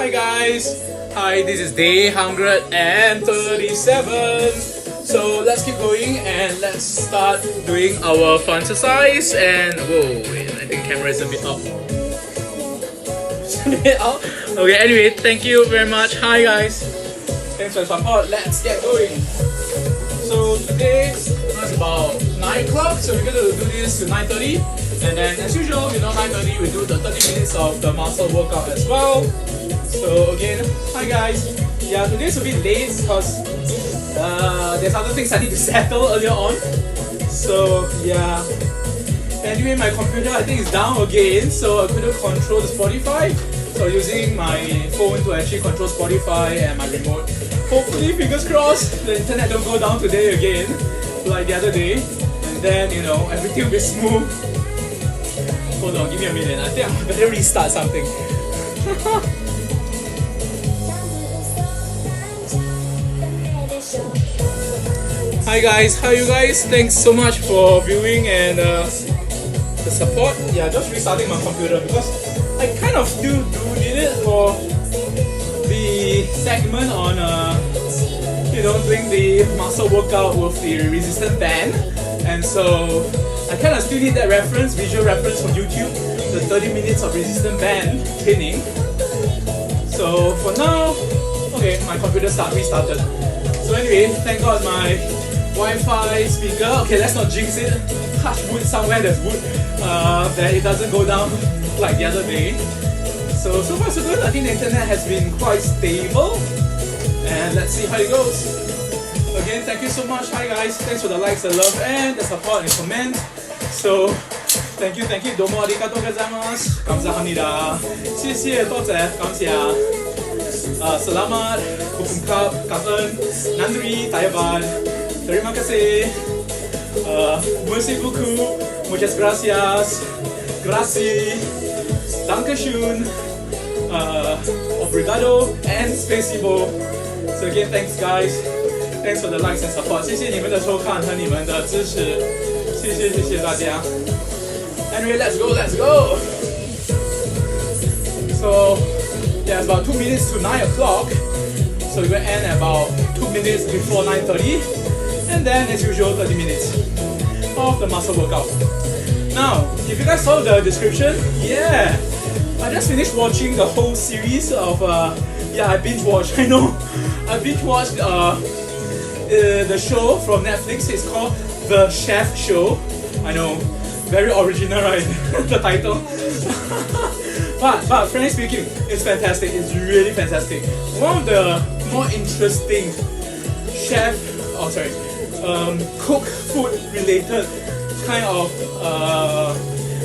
Hi guys! Hi, this is day 137. So let's keep going and let's start doing our FUN-xercise. And whoa, wait, I think camera is a bit up. Okay, anyway, thank you very much. Hi guys! Thanks for the support. Let's get going. So today it's about 9 o'clock, so we're going to do this to 9:30. And then as usual, 9:30 we do the 30 minutes of the muscle workout as well. So again, hi guys. Yeah, today's a bit late because there's other things I need to settle earlier on. So yeah. Anyway, my computer I think is down again, so I couldn't control the Spotify. So using my phone to actually control Spotify and my remote. Hopefully, fingers crossed, the internet don't go down today again, like the other day. And then, everything will be smooth. Hold on, give me a minute. I think I better restart something. Hi guys, how are you guys? Thanks so much for viewing and the support. Yeah, just restarting my computer because I kind of still need it for the segment on doing the muscle workout with the resistance band. And so I kind of still need that visual reference from YouTube, the 30 minutes of resistance band training. So for now, okay, my computer restarted. So anyway, thank God my Wi-Fi speaker, okay, let's not jinx it, touch wood somewhere there's wood, that it doesn't go down like the other day. So far so good. I think the internet has been quite stable, and let's see how it goes. Again, thank you so much. Hi guys, thanks for the likes, the love, and the support and comment. So thank you. Domo arigatou gozaimasu. Kamsahamnida. 谢谢，多谢，感谢。Selamat, berungkap, kapan, nandri, tayaban. Terima kasih. Merci beaucoup. Muchas gracias. Gracias. Dankeschön. Obrigado and spasibo. So again, thanks guys. Thanks for the likes and support. 谢谢你们的收看和你们的支持。谢谢大家。Anyway, let's go. So yeah, it's about 2 minutes to 9 o'clock. So we're gonna end about 2 minutes before 9:30, and then as usual 30 minutes of the muscle workout. Now, if you guys saw the description, yeah, I just finished watching the whole series of I binge watched. I know, I binge watched the show from Netflix. It's called The Chef Show. I know, very original, right? The title. But frankly speaking, it's fantastic. It's really fantastic. One of the more interesting cook food related kind of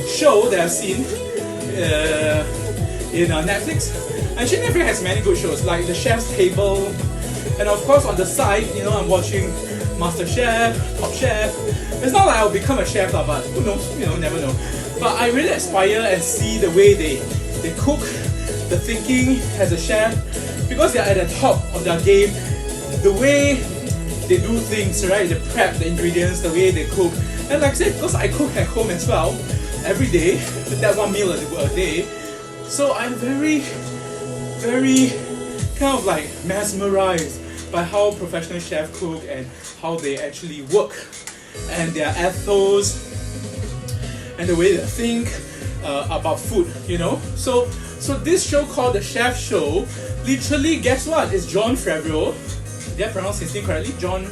show that I've seen in Netflix. Actually, Netflix has many good shows like The Chef's Table, and of course on the side, I'm watching Master Chef, Top Chef. It's not like I'll become a chef, but who knows? Never know. But I really aspire and see the way they cook, the thinking as a chef, because they're at the top of their game. The way they do things, right? They prep the ingredients, the way they cook. And like I said, because I cook at home as well, every day, that one meal a day. So I'm very, very kind of like mesmerized by how professional chefs cook and how they actually work, and their ethos and the way they think about food, So this show called The Chef Show, literally, guess what? It's Jon Favreau. Did I pronounce his name correctly? Jon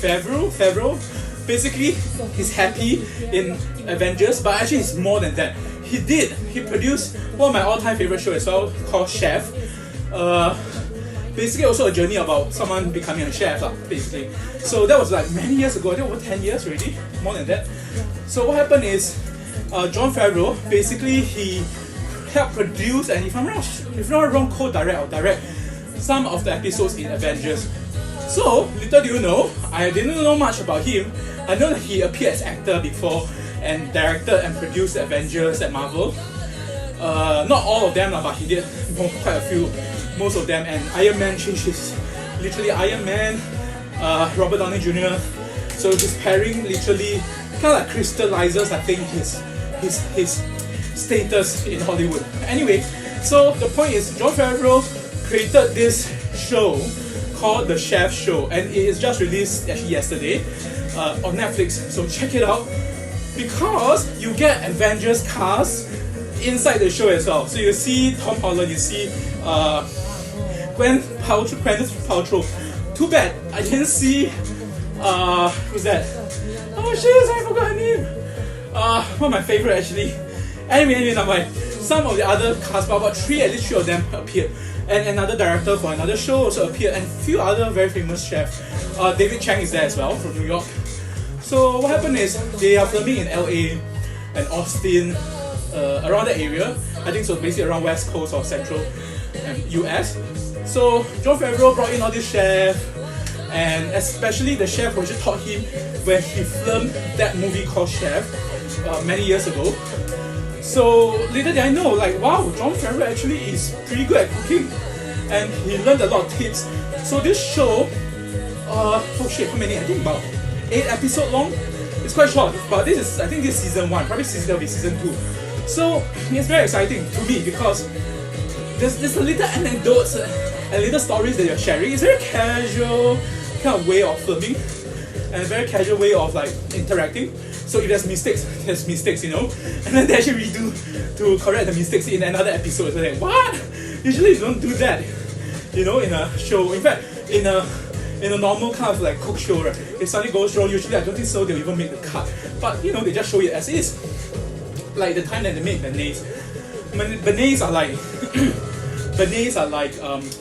Favreau. Basically, he's happy in Avengers, but actually it's more than that. He produced one of my all-time favorite shows as well, called Chef. Basically also a journey about someone becoming a chef, basically. So that was like many years ago, I think over 10 years already, more than that. So what happened is, Jon Favreau, basically he helped produce, and if I'm not wrong, co-direct or direct some of the episodes in Avengers. So, little do you know, I didn't know much about him. I know that he appeared as actor before and directed and produced Avengers at Marvel. Not all of them, but he did quite a few, most of them. And Iron Man, literally Iron Man, Robert Downey Jr. So his pairing literally kind of like crystallizes, I think, his status in Hollywood. Anyway, So the point is, Jon Favreau created this show called The Chef Show, and it is just released actually yesterday on Netflix. So check it out, because you get Avengers cast inside the show as well. So you see Tom Holland, you see Gwyneth Paltrow. Too bad I didn't see who's that? Oh shit, I forgot her name. One of my favorite actually. Anyway, never mind. Some of the other cast, but about at least three of them appeared. And another director for another show also appeared, and a few other very famous chefs. David Chang is there as well, from New York. So what happened is, they are filming in LA and Austin, around that area. I think so, basically around West Coast or Central US. So Jon Favreau brought in all these chefs, and especially the chef who actually taught him when he filmed that movie called Chef many years ago. So later did I know, like, wow, Jon Favreau actually is pretty good at cooking, and he learned a lot of tips. So this show, oh shit, how many? I think about 8 episodes long. It's quite short, but this is, I think this is season 1, probably there'll be season 2. So it's very exciting to me, because there's a little anecdotes and little stories that you're sharing. It's a very casual kind of way of filming, and a very casual way of like interacting. So if there's mistakes, you know, and then they actually redo to correct the mistakes in another episode. So like, what? Usually you don't do that, you know, in a show. In fact, in a normal kind of like cook show, right, if something goes wrong, usually I don't think so they'll even make the cut. But you know, they just show it as is. Like the time that they made beignets. Beignets are like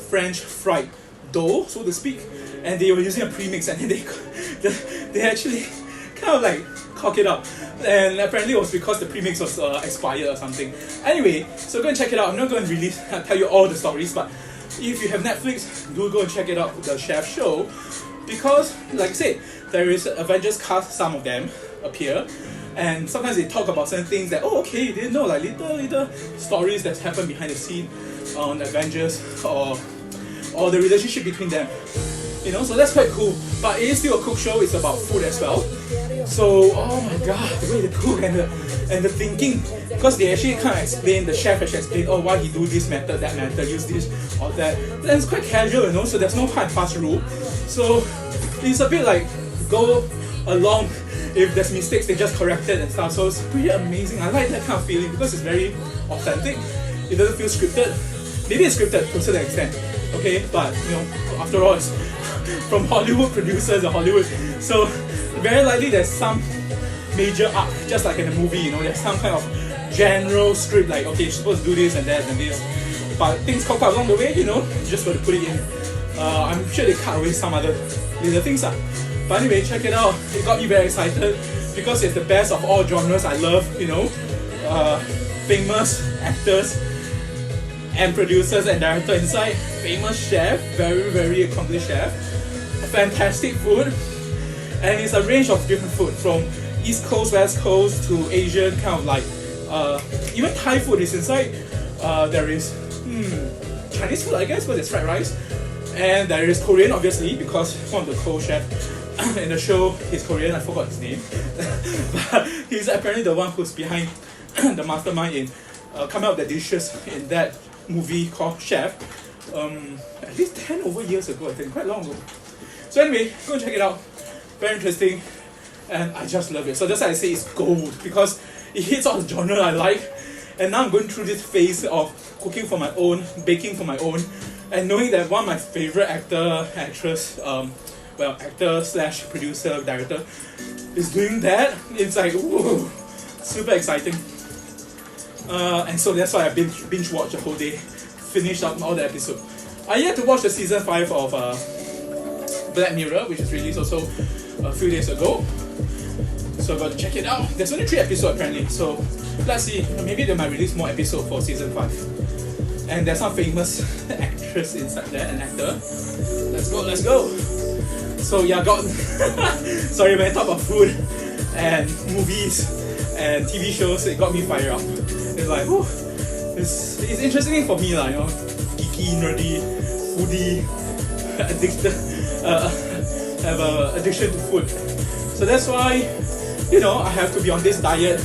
French fried dough, so to speak, and they were using a premix, and then they actually kind of like cock it up, and apparently it was because the premix was expired or something. Anyway, so go and check it out. I'm not going to really tell you all the stories, but if you have Netflix, do go and check it out, The Chef Show, because like I said, there is Avengers cast, some of them appear, and sometimes they talk about certain things that, oh okay, you didn't know, like little stories that happen behind the scene on Avengers, or the relationship between them, you know. So that's quite cool. But it is still a cook show. It's about food as well. So oh my god, the way they cook and the thinking, because they actually kind of explain, the chef actually explain, oh, why he do this method, that method, use this or that. And it's quite casual, you know. So there's no hard and fast rule. So it's a bit like go along. If there's mistakes, they just correct it and stuff. So it's pretty amazing. I like that kind of feeling, because it's very authentic. It doesn't feel scripted. Maybe it's scripted to a certain extent, okay? But you know, after all, it's from Hollywood producers or Hollywood. So very likely there's some major arc, just like in a movie, you know, there's some kind of general script, like okay, you're supposed to do this and that and this. But things pop up along the way, you know, you just got to put it in. I'm sure they cut away some other little things. But anyway, check it out. It got me very excited, because it's the best of all genres I love, you know. Famous actors and producers and director inside, famous chef, very accomplished chef, fantastic food, and it's a range of different food, from East Coast, West Coast to Asian, kind of like even Thai food is inside. There is Chinese food, I guess, because it's fried rice, and there is Korean, obviously, because one of the co-chefs in the show, he's Korean. I forgot his name, but he's apparently the one who's behind the mastermind in coming up with the dishes in that movie called Chef. At least 10 over years ago, I think, quite long ago. So anyway, go and check it out. Very interesting, and I just love it. So that's why I say it's gold, because it hits all the genre I like. And now I'm going through this phase of cooking for my own, baking for my own, and knowing that one of my favorite actress, actor slash producer, director, is doing that. It's like, ooh, super exciting. And so that's why I binge watched the whole day, finished up all the episodes. I yet to watch the season 5 of Black Mirror, which was released also a few days ago. So I've got to check it out. There's only 3 episodes apparently, so let's see. Maybe they might release more episodes for season 5. And there's some famous actress inside there, an actor. Let's go. So yeah, sorry, when I talk about food and movies and TV shows, it got me fired up. It's like, whew, it's interesting for me, you know, geeky, nerdy, foodie, addicted, have an addiction to food. So that's why, you know, I have to be on this diet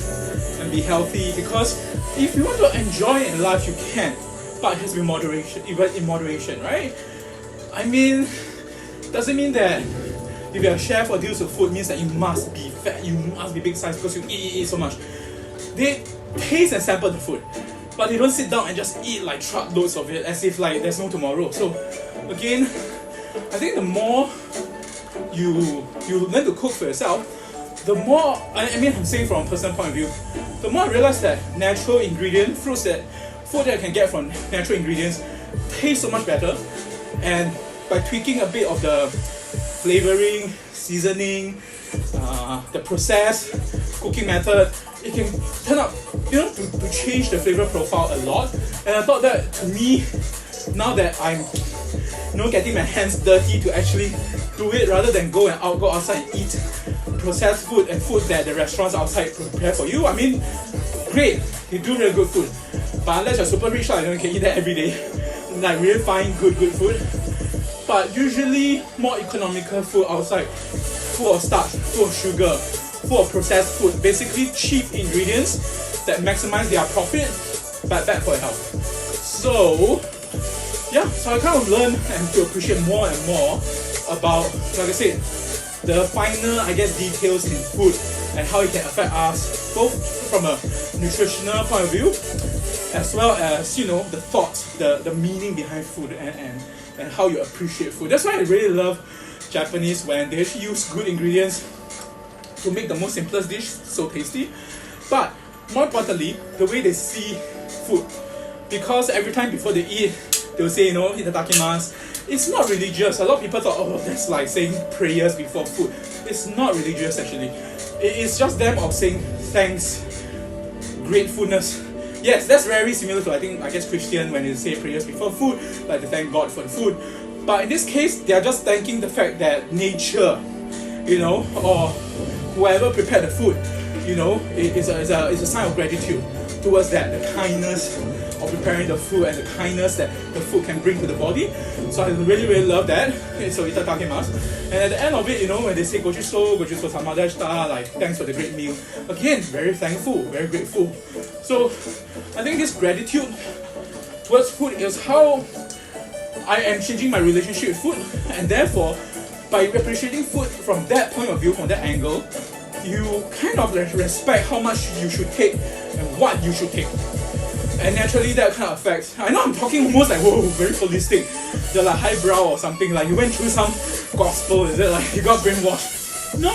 and be healthy, because if you want to enjoy in life, you can. but it has to be moderation, even in moderation, right? I mean, doesn't mean that if you're a chef or deals with food means that you must be fat, you must be big size because you eat so much. They taste and sample the food, but they don't sit down and just eat like truckloads of it as if like there's no tomorrow. So again, I think the more you learn to cook for yourself, the more, I mean I'm saying from a personal point of view, the more I realize that natural ingredient food that I can get from natural ingredients taste so much better, and by tweaking a bit of the flavoring, seasoning, the process, cooking method, it can turn out, to change the flavor profile a lot. And I thought that to me, now that I'm getting my hands dirty to actually do it rather than go outside and eat processed food and food that the restaurants outside prepare for you. I mean, great, you do really good food, but unless you're super rich, you can eat that every day, like really find good food. But usually more economical food outside, full of starch, full of sugar, full of processed food, basically cheap ingredients that maximize their profit but bad for your health. So yeah, so I kind of learned and to appreciate more and more about, like I said, the finer, I guess, details in food and how it can affect us, both from a nutritional point of view, as well as, the thoughts, the meaning behind food and how you appreciate food. That's why I really love Japanese when they actually use good ingredients to make the most simplest dish so tasty. But more importantly, the way they see food. Because every time before they eat, they'll say, itadakimasu. It's not religious. A lot of people thought, that's like saying prayers before food. It's not religious actually. It's just them of saying thanks, gratefulness. Yes, that's very similar to I guess Christian when they say prayers before food, like they thank God for the food. But in this case, they are just thanking the fact that nature, or whoever prepared the food, is a sign of gratitude towards that, the kindness of preparing the food and the kindness that the food can bring to the body. So I really love that. So itadakimasu. And at the end of it, when they say gojuso samadashita, like thanks for the great meal, again, very thankful, very grateful. So I think this gratitude towards food is how I am changing my relationship with food, and therefore by appreciating food from that point of view, from that angle, you kind of respect how much you should take and what you should take. And naturally that kind of affects, I know I'm talking almost like, whoa, very holistic, you're like highbrow or something, like you went through some gospel, is it like you got brainwashed? No.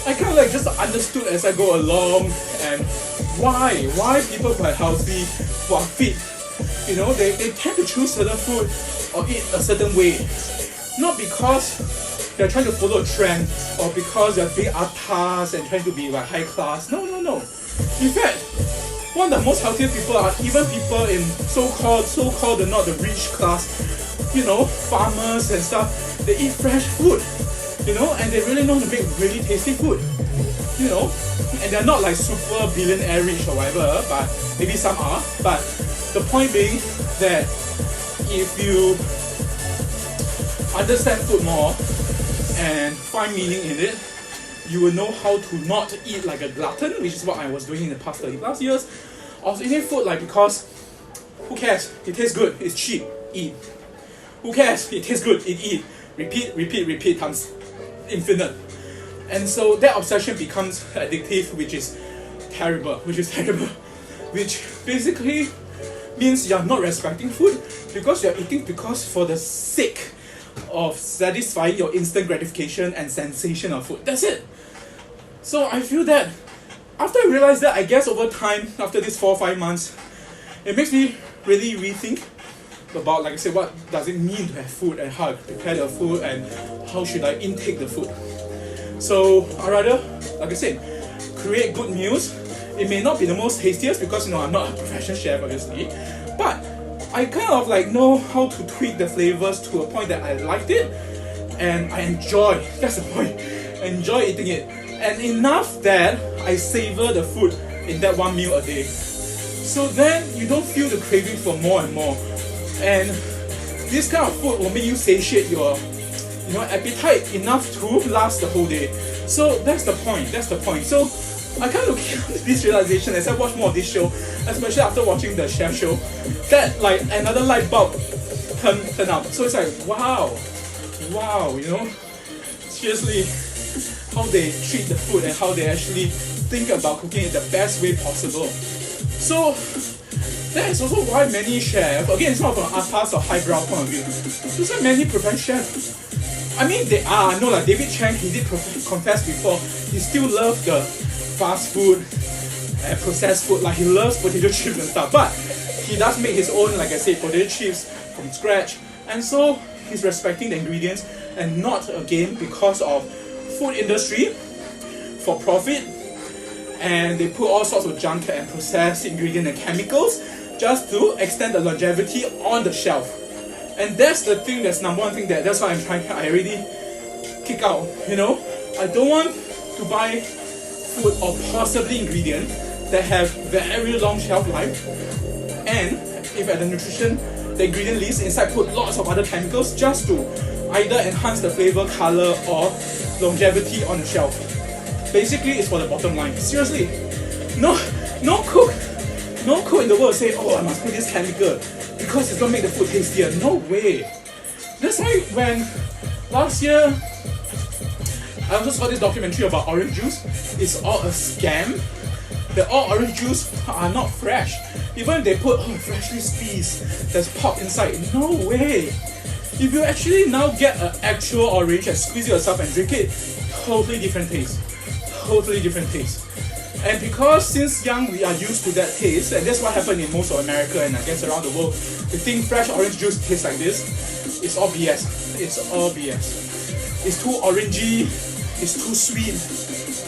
I kind of like just understood as I go along, and why people who are healthy, who are fit, they tend to choose certain food or eat a certain way. Not because they're trying to follow a trend or because they're being atas and trying to be like high class. No. In fact, one of the most healthiest people are even people in so-called not the rich class, farmers and stuff. They eat fresh food, and they really know how to make really tasty food, and they're not like super billionaire rich or whatever, but maybe some are. But the point being that if you understand food more and find meaning in it, you will know how to not eat like a glutton, which is what I was doing in the past 30 plus years. I was eating food like because who cares? It tastes good, it's cheap, eat. Who cares? It tastes good, eat. Repeat times infinite. And so that obsession becomes addictive, which is terrible. Which basically means you're not respecting food because you're eating for the sake of satisfying your instant gratification and sensation of food. That's it. So I feel that after I realized that, I guess over time, after these 4 or 5 months, it makes me really rethink about, like I said, what does it mean to have food and how I prepare the food and how should I intake the food. So I rather, like I said, create good meals. It may not be the most tastiest because I'm not a professional chef obviously, but I kind of know how to tweak the flavors to a point that I liked it and I enjoy, that's the point, I enjoy eating it, and enough that I savor the food in that one meal a day. So then you don't feel the craving for more and more, and this kind of food will make you satiate your appetite enough to last the whole day. So that's the point. So I kind of came to this realization as I watch more of this show, especially after watching the chef show, that like another light bulb turned up. So it's like, wow, seriously, how they treat the food and how they actually think about cooking it the best way possible. So that is also why many chefs, again, it's not from atas or highbrow point of view, there's why many professional chefs, I mean, they are, I know like David Chang, he did confess before, he still loves the fast food and processed food, like he loves potato chips and stuff, but he does make his own, like I said, potato chips from scratch, and so he's respecting the ingredients and not, again, because of food industry for profit, and they put all sorts of junk and processed ingredient and chemicals just to extend the longevity on the shelf. And that's the thing, that's number one thing, that's why I really kick out, I don't want to buy food or possibly ingredient that have very long shelf life, and if at the nutrition, the ingredient list inside put lots of other chemicals just to either enhance the flavor, color, or longevity on the shelf. Basically, it's for the bottom line. Seriously, no cook in the world say, oh, I must put this chemical because it's gonna make the food tastier. No way. That's why when last year I also saw this documentary about orange juice. It's all a scam. All orange juice are not fresh. Even if they put freshly squeezed, there's pop inside. No way. If you actually now get an actual orange and squeeze it yourself and drink it, totally different taste. And because since young we are used to that taste, and that's what happened in most of America and I guess around the world, we think fresh orange juice tastes like this. It's all BS. It's too orangey, it's too sweet,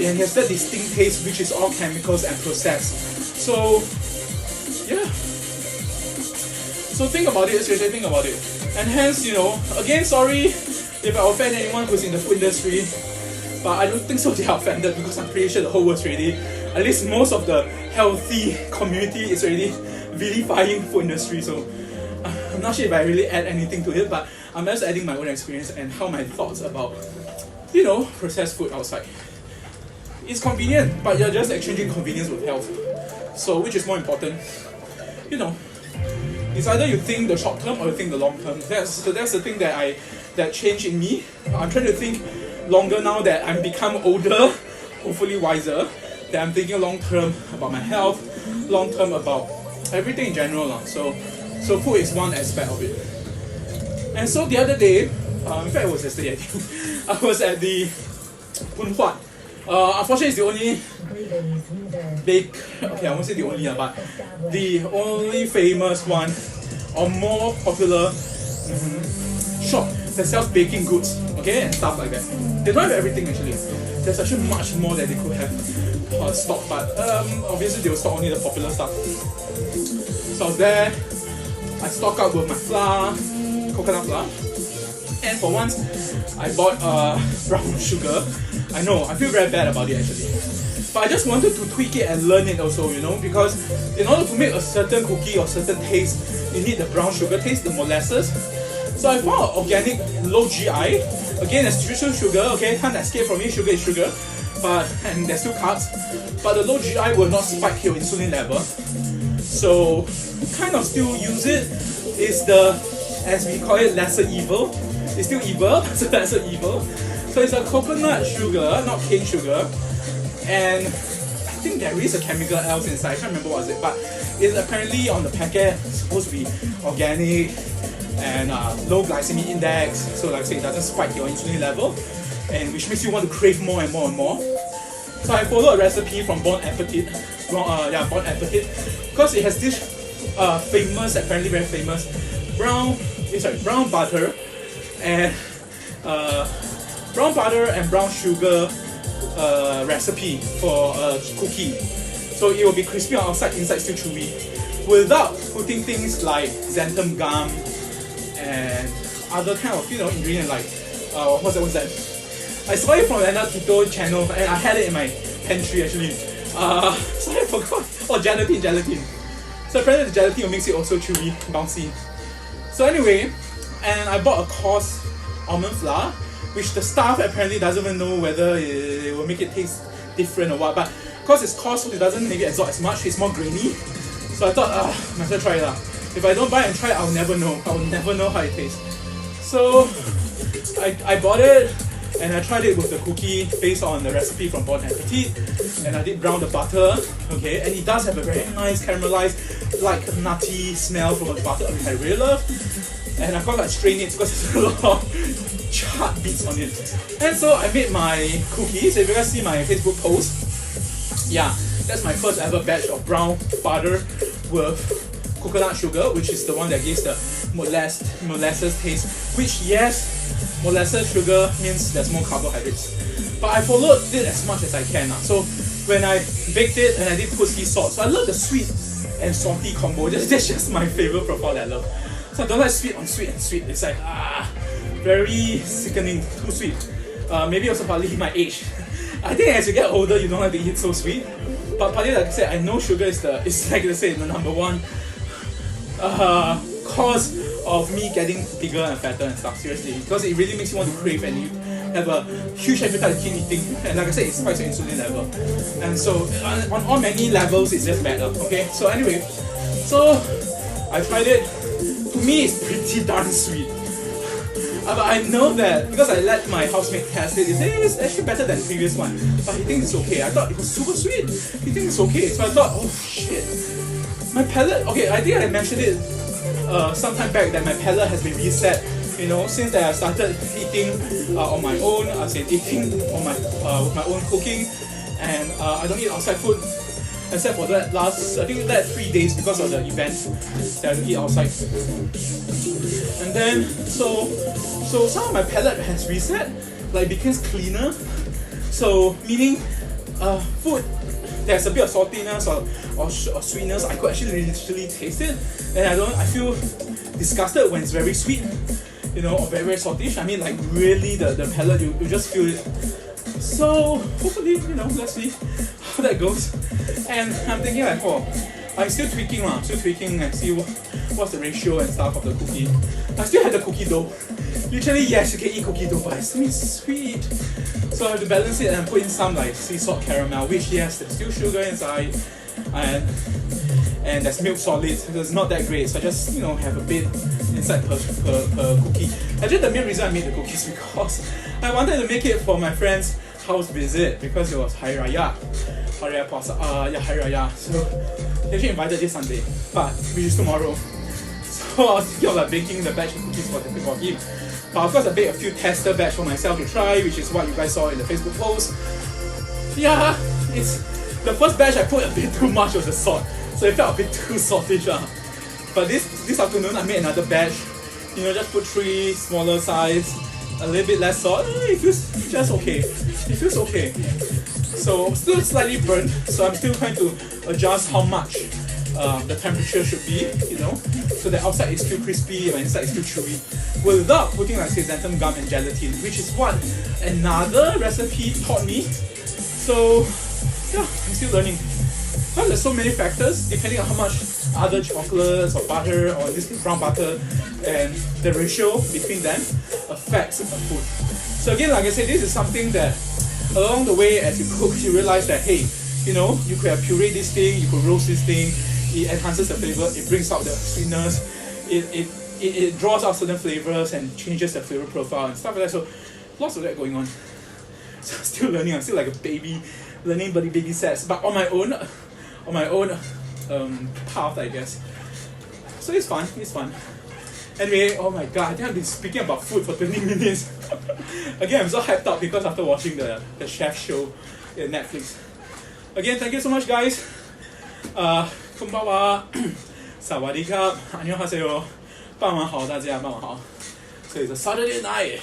and it has that distinct taste which is all chemicals and processed. So yeah. So think about it, seriously think about it. And hence, again, sorry if I offend anyone who's in the food industry, but I don't think so they are offended because I'm pretty sure the whole world's already, at least most of the healthy community is already vilifying food industry. So I'm not sure if I really add anything to it, but I'm just adding my own experience and how my thoughts about, processed food outside. It's convenient, but you're just exchanging convenience with health. So which is more important? It's either you think the short term or you think the long term. That's the thing that changed in me. I'm trying to think longer now that I'm become older, hopefully wiser, that I'm thinking long term about my health, long term about everything in general. So food is one aspect of it. And so the other day, in fact it was yesterday I think, I was at the Pun Huat. Unfortunately it's the only I won't say the only, but the only famous one or more popular shop that sells baking goods, and stuff like that. They don't have everything actually. There's actually much more that they could have stocked, but obviously they will stock only the popular stuff. So I was there, I stocked up with my flour, coconut flour, and for once I bought brown sugar. I know, I feel very bad about it actually. But I just wanted to tweak it and learn it also, because in order to make a certain cookie or certain taste, you need the brown sugar taste, the molasses. So I found organic, low GI. Again, there's still sugar, can't escape from it, sugar is sugar. And there's still carbs. But the low GI will not spike your insulin level. So, kind of still use it. It's the, as we call it, lesser evil. It's still evil, but it's a lesser evil. So it's a coconut sugar, not cane sugar. And I think there is a chemical else inside, I can't remember what is it, but it's apparently on the packet supposed to be organic and low glycemic index, so like I say, it doesn't spike your insulin level, and which makes you want to crave more and more and more. So I followed a recipe from Bon Appetit, because it has this famous, apparently very famous, brown butter and brown sugar recipe for a cookie. So it will be crispy on outside, inside still chewy, without putting things like xanthan gum and other kind of ingredient like what's that? I saw it from another keto channel and I had it in my pantry actually. So I forgot. Oh, gelatin. So apparently the gelatin will make it also chewy, bouncy. So anyway, and I bought a coarse almond flour, which the staff apparently doesn't even know whether it will make it taste different or what. But because it's coarse, it doesn't maybe absorb as much, it's more grainy. So I thought, might as well try it lah. If I don't buy and try, I'll never know. I'll never know how it tastes. So I bought it and I tried it with the cookie based on the recipe from Bon Appetit, and I did brown the butter, okay, and it does have a very nice caramelized, like nutty smell from the butter, which I really love. And I can't strain it because there's a lot of chart bits on it. And so I made my cookies. If you guys see my Facebook post, yeah, that's my first ever batch of brown butter with coconut sugar, which is the one that gives the molasses taste, which, yes, molasses sugar means there's more carbohydrates. But I followed it as much as I can. So when I baked it, and I did put sea salt. So I love the sweet and salty combo. That's just my favorite profile that I love. So I don't like sweet on sweet and sweet. It's like, very sickening, too sweet. Maybe also partly my age. I think as you get older, you don't like to eat so sweet. But partly, like I said, I know sugar is like they say, the number one cause of me getting bigger and fatter and stuff, seriously, because it really makes you want to crave and you have a huge appetite to keep eating, and like I said, it spikes your insulin level, and so on many levels it's just better, okay? So anyway, so I tried it. To me it's pretty darn sweet, but I know that because I let my housemate test it, he said it's actually better than the previous one, but he thinks it's okay. I thought it was super sweet, he thinks it's okay, so I thought, oh shit, my palate, okay, I think I mentioned it sometime back that my palate has been reset, you know, since that I started eating on my own. I said eating on my with my own cooking, and I don't eat outside food except for that last, I think that 3 days because of the event that I don't eat outside. And then so some of my palate has reset, like became cleaner. So meaning food there's a bit of saltiness or sweetness, I could actually literally taste it, and I feel disgusted when it's very sweet, you know, or very, very saltish. I mean, like really the palate, you just feel it. So hopefully, you know, let's see how that goes. And I'm thinking like, oh, I'm still tweaking and see what's the ratio and stuff of the cookie. I still have the cookie dough. Literally, yes, you can eat cookie dough, but it's sweet. So I have to balance it and put in some like sea salt caramel, which, yes, there's still sugar inside, and there's milk solids, so it's not that great. So I just, you know, have a bit inside per cookie. Actually, the main reason I made the cookies because I wanted to make it for my friend's house visit because it was Hari Raya. Hari Raya. So they actually invited this Sunday, but which is tomorrow. So I was thinking of like baking the batch of cookies for him. But of course, I baked a few tester batch for myself to try, which is what you guys saw in the Facebook post. Yeah, it's the first batch I put a bit too much of the salt, so it felt a bit too saltish. But this afternoon I made another batch. You know, just put 3 smaller size, a little bit less salt. It feels just okay. It feels okay. So still slightly burnt, so I'm still trying to adjust how much the temperature should be, you know, so the outside is still crispy and inside is still chewy, without putting like xanthan gum and gelatin, which is what another recipe taught me. So yeah, I'm still learning. Well, there's so many factors depending on how much other chocolates or butter or this brown butter, and the ratio between them affects the food. So again, like I said, this is something that along the way as you cook, you realize that, hey, you know, you could have pureed this thing, you could roast this thing, it enhances the flavor, it brings out the sweetness, it draws out certain flavors and changes the flavor profile and stuff like that. So lots of that going on. So I'm still learning, I'm still like a baby, learning baby steps, but on my own path, I guess. So it's fun. Anyway, oh my god, I think I've been speaking about food for 20 minutes. Again, I'm so hyped up because after watching the chef show in Netflix. Again, thank you so much, guys. Konbanwa, Sawadee-ka, annyeonghaseyo, 傍晚好大家，傍晚好. So it's a Saturday night.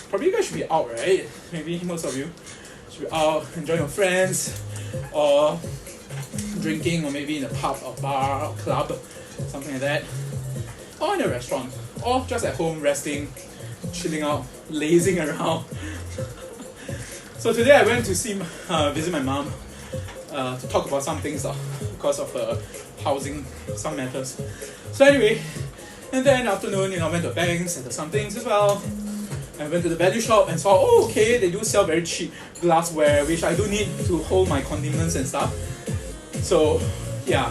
Probably you guys should be out, right? Maybe most of you should be out, enjoying your friends, or drinking, or maybe in a pub or bar or club, something like that. Or in a restaurant, or just at home resting, chilling out, lazing around. So today I went to visit my mom to talk about some things because of housing, some matters. So anyway, and then afternoon, you know, I went to banks and some things as well. I went to the value shop and saw, oh, okay, they do sell very cheap glassware, which I do need to hold my condiments and stuff. So, yeah,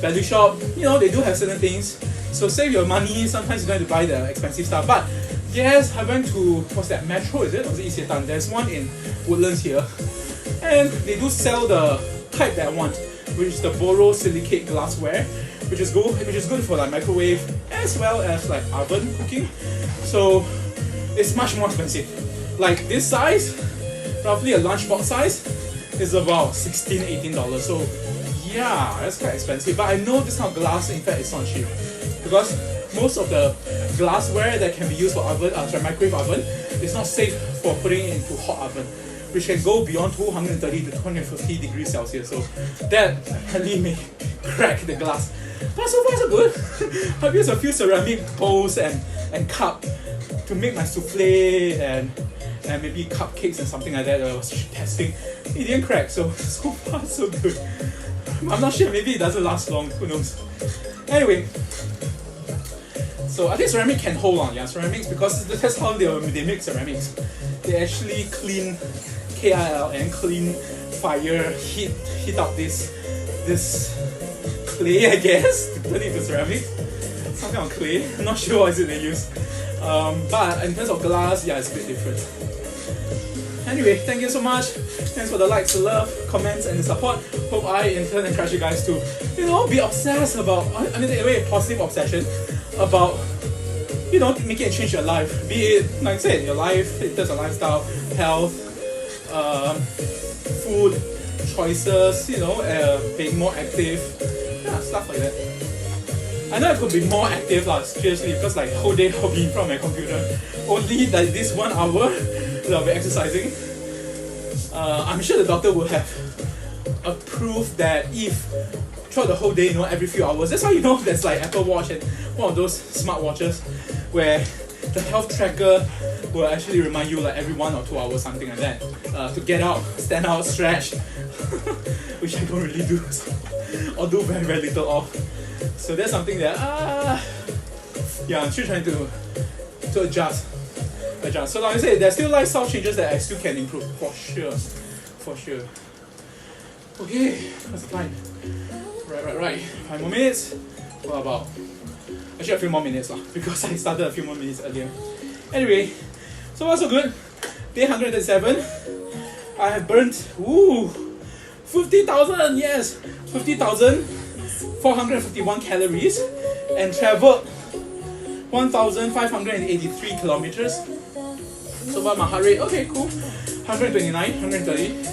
value shop, you know, they do have certain things. So save your money, sometimes you don't have to buy the expensive stuff. But yes, I went to, what's that, Metro, is it? Or is it Isetan? There's one in Woodlands here. And they do sell the type that I want, which is the borosilicate glassware, which is good for like microwave as well as like oven cooking. So it's much more expensive. Like this size, roughly a lunchbox size, is about $16–18. So yeah, that's quite expensive. But I know this kind of glass, in fact, it's not cheap, because most of the glassware that can be used for oven, microwave oven, is not safe for putting it into hot oven, which can go beyond 230 to 250 degrees Celsius. So that really may crack the glass. But so far so good. I've used a few ceramic bowls and cup to make my souffle and maybe cupcakes and something like that I was testing. It didn't crack, so far so good. I'm not sure, maybe it doesn't last long, who knows. Anyway, so I think ceramic can hold on, yeah, ceramics, because that's how they make ceramics. They actually clean, KILN, clean fire, heat up this clay, I guess, to turn it into ceramic. Some kind of clay, I'm not sure what is it they use. But in terms of glass, yeah, it's a bit different. Anyway, thank you so much. Thanks for the likes, the love, comments, and the support. Hope I in turn encourage you guys to, you know, be obsessed about, I mean, in a way, a positive obsession about, you know, making a change in your life. Be it, like I said, your life, in terms of lifestyle, health, food, choices, you know, being more active, yeah, stuff like that. I know I could be more active, seriously, because like whole day I'll be in front of my computer. Only like this 1 hour that I'll be exercising. I'm sure the doctor will have approved that if throughout the whole day, you know, every few hours. That's how you know there's like Apple Watch and one of those smart watches where the health tracker will actually remind you like every 1 or 2 hours, something like that, to get out, stand out, stretch, which I don't really do, or do very, very little of. So that's something that, yeah, I'm still trying to adjust. So like I said, there's still lifestyle changes that I still can improve, for sure. Okay, what's the time? Right. 5 more minutes. What about? Actually, a few more minutes because I started a few more minutes earlier. Anyway, so far so good. Day 137. I have burnt 50,000. Yes, 50,451 calories, and traveled 1,583 kilometers. So far my heart rate, okay, cool. 129, 130.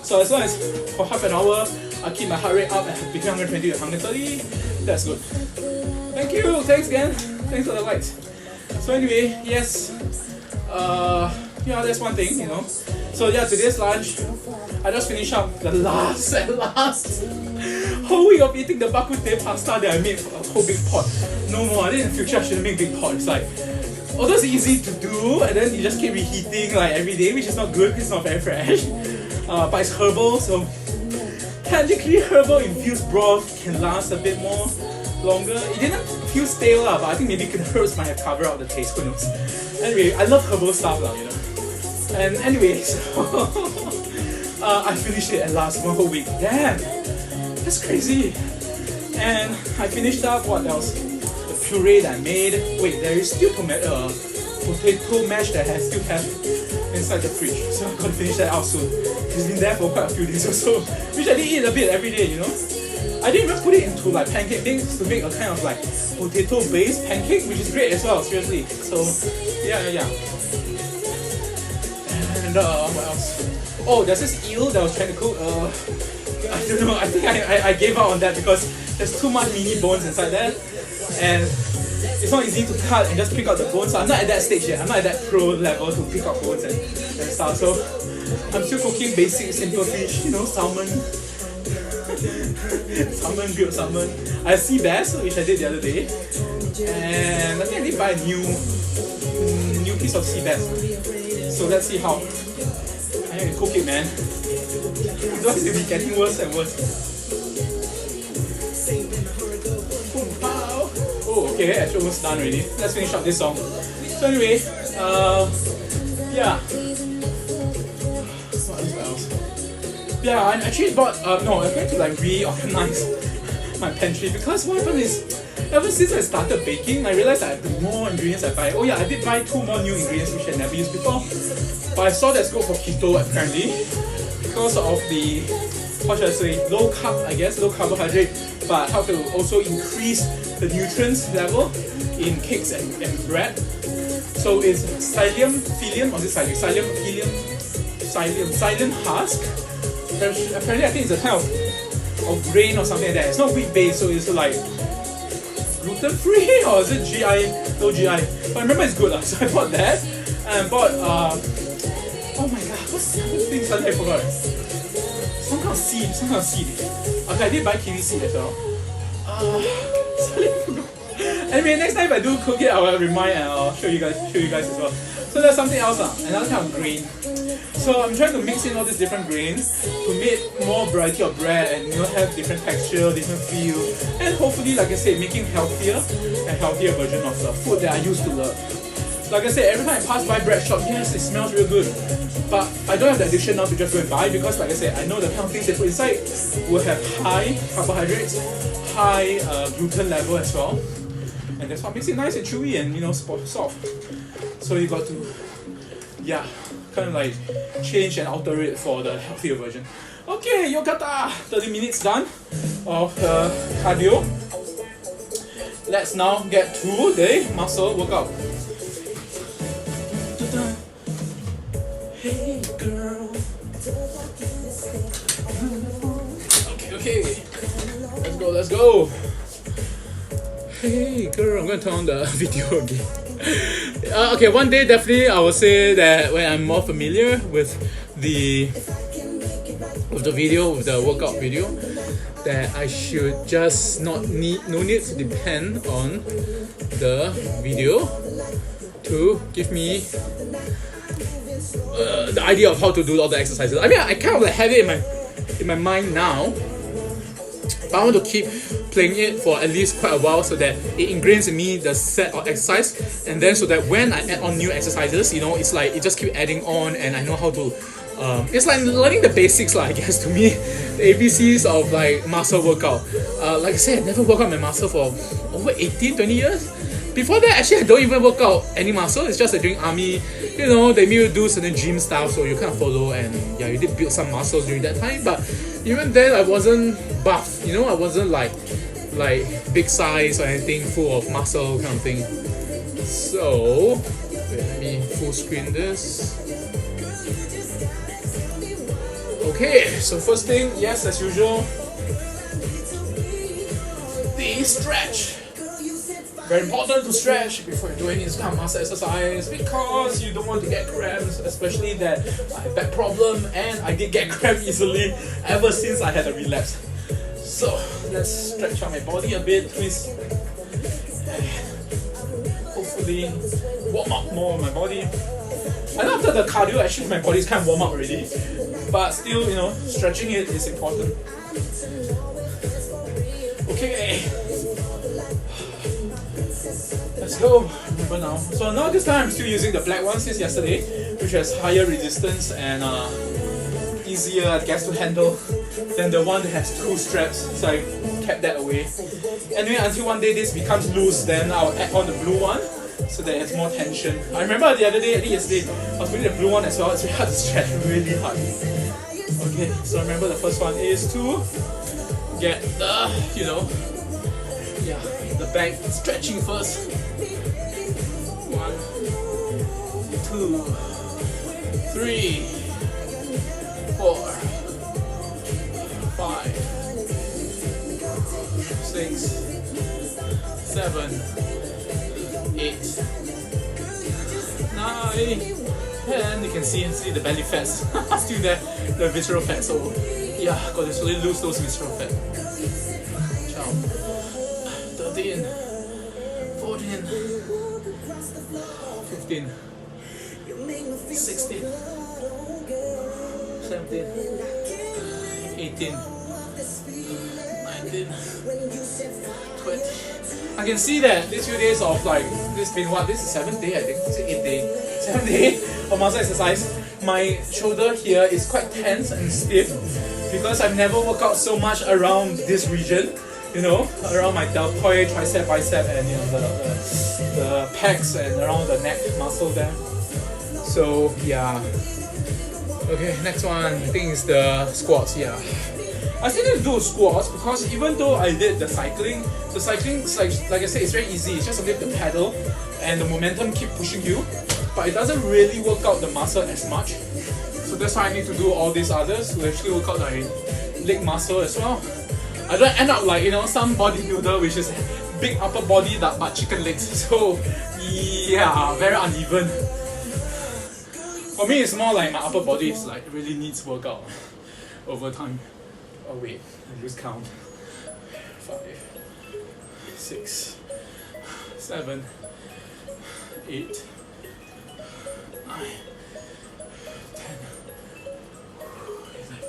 So as long as for half an hour, I keep my heart rate up at between 120 to 130, that's good. Thank you, thanks again. Thanks for the likes. So anyway, yes, yeah, that's one thing, you know. So yeah, today's lunch, I just finished up the last whole week of eating the bak kut teh pasta that I made for a whole big pot. No more, I think in the future I should make big pot. It's like, although it's easy to do, and then you just keep reheating like every day, which is not good, it's not very fresh. But it's herbal, so technically herbal infused broth can last a bit more longer. It didn't feel stale, but I think maybe herbs might have covered out the taste, who knows. Anyway, I love herbal stuff, you know. And anyway, so I finished it at last, 1 whole week. Damn, that's crazy. And I finished up, what else? The puree that I made. Wait, there is still potato mash that I still have inside the fridge, so I'm gonna finish that out soon. It's been there for quite a few days or so, which I did eat a bit every day, you know. I didn't even put it into like pancake things to make a kind of like potato based pancake, which is great as well, seriously. So yeah. And what else? Oh, there's this eel that I was trying to cook. I don't know, I think I gave up on that because there's too much mini bones inside there, and it's not easy to cut and just pick out the bones. So I'm not at that stage yet. I'm not at that pro level to pick out bones and stuff. So I'm still cooking basic, simple fish, you know, salmon, grilled salmon. I have sea bass, which I did the other day, and I think I did buy a new piece of sea bass. So let's see how I need to cook it, man. Otherwise it'll be getting worse and worse. Oh, okay. Okay, actually almost done already. Let's finish up this song. So anyway, yeah. What else? Yeah, I actually bought, no, I'm going to like reorganize my pantry because what happened is, ever since I started baking, I realized that the more ingredients I buy, oh yeah, I did buy 2 more new ingredients which I never used before, but I saw that's good for keto apparently, because of the, how should I say, low carb, I guess, low carbohydrate, but how to also increase the nutrients level in cakes and bread. So it's psyllium husk. Apparently I think it's a kind of grain or something like that. It's not wheat based, so it's like gluten free or is it GI? No GI. But I remember it's good, so I bought that and bought oh my god, what's the other thing suddenly I forgot? Some kind of seed. Okay, I did buy kiwi seed as well. Suddenly I forgot. Anyway, next time if I do cook it, I will remind and I'll show you guys as well. So there's something else, another kind of grain. So I'm trying to mix in all these different grains to make more variety of bread and have different texture, different feel, and hopefully, like I said, making healthier version of the food that I used to love. Like I said, every time I pass by bread shop, yes, it smells real good, but I don't have the addiction now to just go and buy because, like I said, I know the kind of things they put inside will have high carbohydrates, high gluten level as well, and that's what makes it nice and chewy and soft. So you got to, yeah, kind of like change and alter it for the healthier version. Okay, yokata! 30 minutes done of cardio. Let's now get to the muscle workout. Hey girl. Okay. Let's go. Hey girl, I'm gonna turn on the video again. Okay, one day definitely I will say that when I'm more familiar with the workout video, that I should just no need to depend on the video to give me the idea of how to do all the exercises. I mean, I kind of like have it in my mind now, but I want to keep playing it for at least quite a while so that it ingrains in me the set of exercise, and then so that when I add on new exercises, it's like it just keep adding on and I know how to it's like learning the basics I guess to me, the ABCs of like muscle workout. Like I said, I never worked out my muscle for over 18-20 years. Before that, actually I don't even work out any muscle. It's just that during army, they made you do certain gym stuff, so you kind of follow, and yeah, you did build some muscles during that time, but even then I wasn't buff, I wasn't like big size or anything full of muscle kind of thing. So let me full screen this. Okay, so first thing, yes, as usual, the stretch. Very important to stretch before you're doing this kind of muscle exercise because you don't want to get cramps, especially that I have back problem and I did get cramp easily ever since I had a relapse. So let's stretch out my body a bit, twist, and hopefully warm up more of my body. And after the cardio, actually my body is kind of warm up already, but still, stretching it is important. Okay. Let's go. Remember now. So now this time I'm still using the black one since yesterday, which has higher resistance and easier, I guess, to handle than the one that has 2 straps. So I kept that away. Anyway, until one day this becomes loose, then I'll add on the blue one so that it has more tension. I remember the other day, I think yesterday, I was putting the blue one as well. It's really hard to stretch, really hard. Okay, so remember the first one is to get the, the back stretching first. 1, 2, 3, 4, 5, 6, 7, 8, 9, and you can see the belly fats still there, the visceral fat. So yeah, got to slowly lose those visceral fat. 13, 14, 15, 16, 17, 18, 19, 20, I can see that these few days of like, this been what, this is 7th day I think, this is 8th day, 7th day of muscle exercise. My shoulder here is quite tense and stiff because I've never worked out so much around this region, you know, around my deltoid, tricep, bicep, and you know the pecs and around the neck muscle there. So yeah. Okay, next one I think is the squats. Yeah, I still need to do squats because even though I did the cycling is like I said, it's very easy. It's just a bit of the pedal and the momentum keep pushing you, but it doesn't really work out the muscle as much. So that's why I need to do all these others to actually work out my leg muscle as well. I don't end up like, you know, some bodybuilder which is big upper body but chicken legs. So yeah, very uneven. For me, it's more like my upper body is like really needs workout over time. Oh wait, I lose count. 5, 6, 7, 8, 9, 10, 11,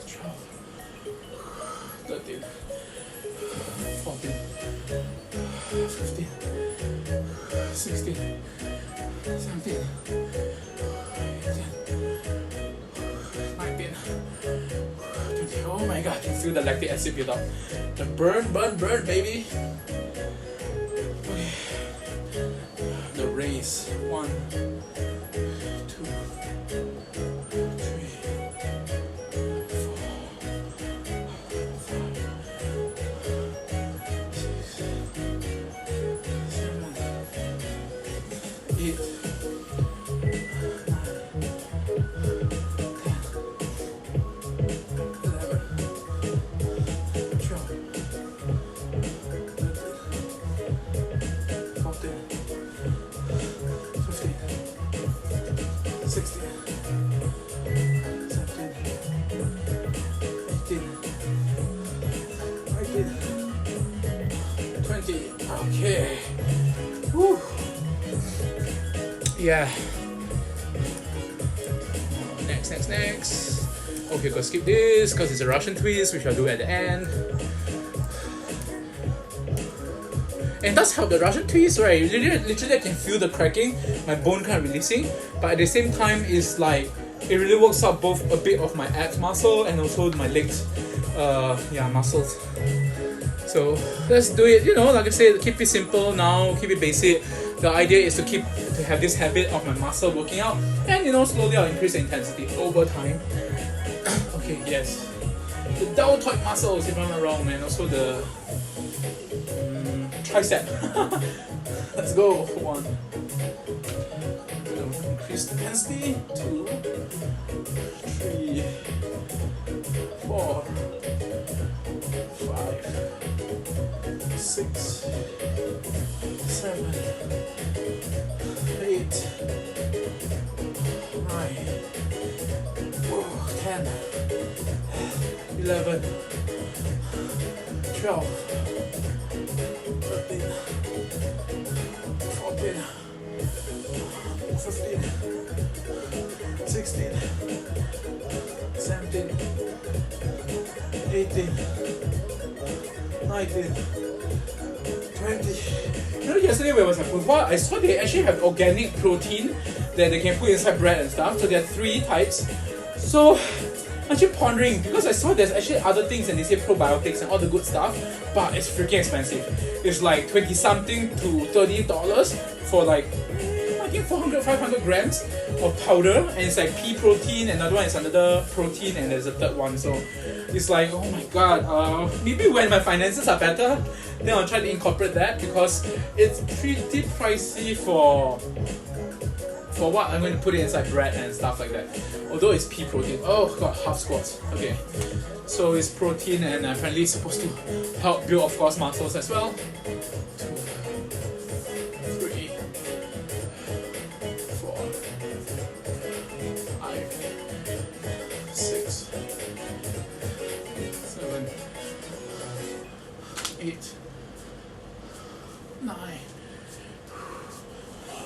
12, 13, 14, 15, 16, 17, 18, 19, 20. Oh my god, I can feel the lactic acid build up. The burn, baby. Okay. The race. 1, 2, 3, 4, 5, 6, 7, 8, 16, 17, 18, 19, 20. Okay. Whew. Yeah. Next. Okay, go skip this because it's a Russian twist, which I'll do at the end. And it does help the Russian twist, right? Literally I can feel the cracking, my bone kind of releasing, but at the same time it's like it really works out both a bit of my abs muscle and also my legs muscles. So let's do it, you know, like I said, keep it simple now, keep it basic. The idea is to have this habit of my muscle working out, and you know, slowly I'll increase the intensity over time. Okay, yes. The deltoid muscles, if I'm not wrong, man. Also the tricep. Let's go. 1. Increase the intensity. 2, 3, 4, 5, 6, 7, 8, 9, 10, 11, 12, 13, 14, 15, 16, 17, 18, 19, 20. You know, yesterday when I was at food, I saw they actually have organic protein that they can put inside bread and stuff. So there are 3 types. So I'm actually pondering, because I saw there's actually other things and they say probiotics and all the good stuff, but it's freaking expensive. It's like 20 something to $30 for like I think 400, 500 grams of powder, and it's like pea protein, another one is another protein, and there's a third one. So it's like, oh my god, maybe when my finances are better, then I'll try to incorporate that, because it's pretty pricey for what I'm going to put it inside bread and stuff like that. Although it's pea protein. Oh god, half squats. Okay, so it's protein, and apparently it's supposed to help build, of course, muscles as well. 2, 3, 4, 5, 6, 7, 8, 9,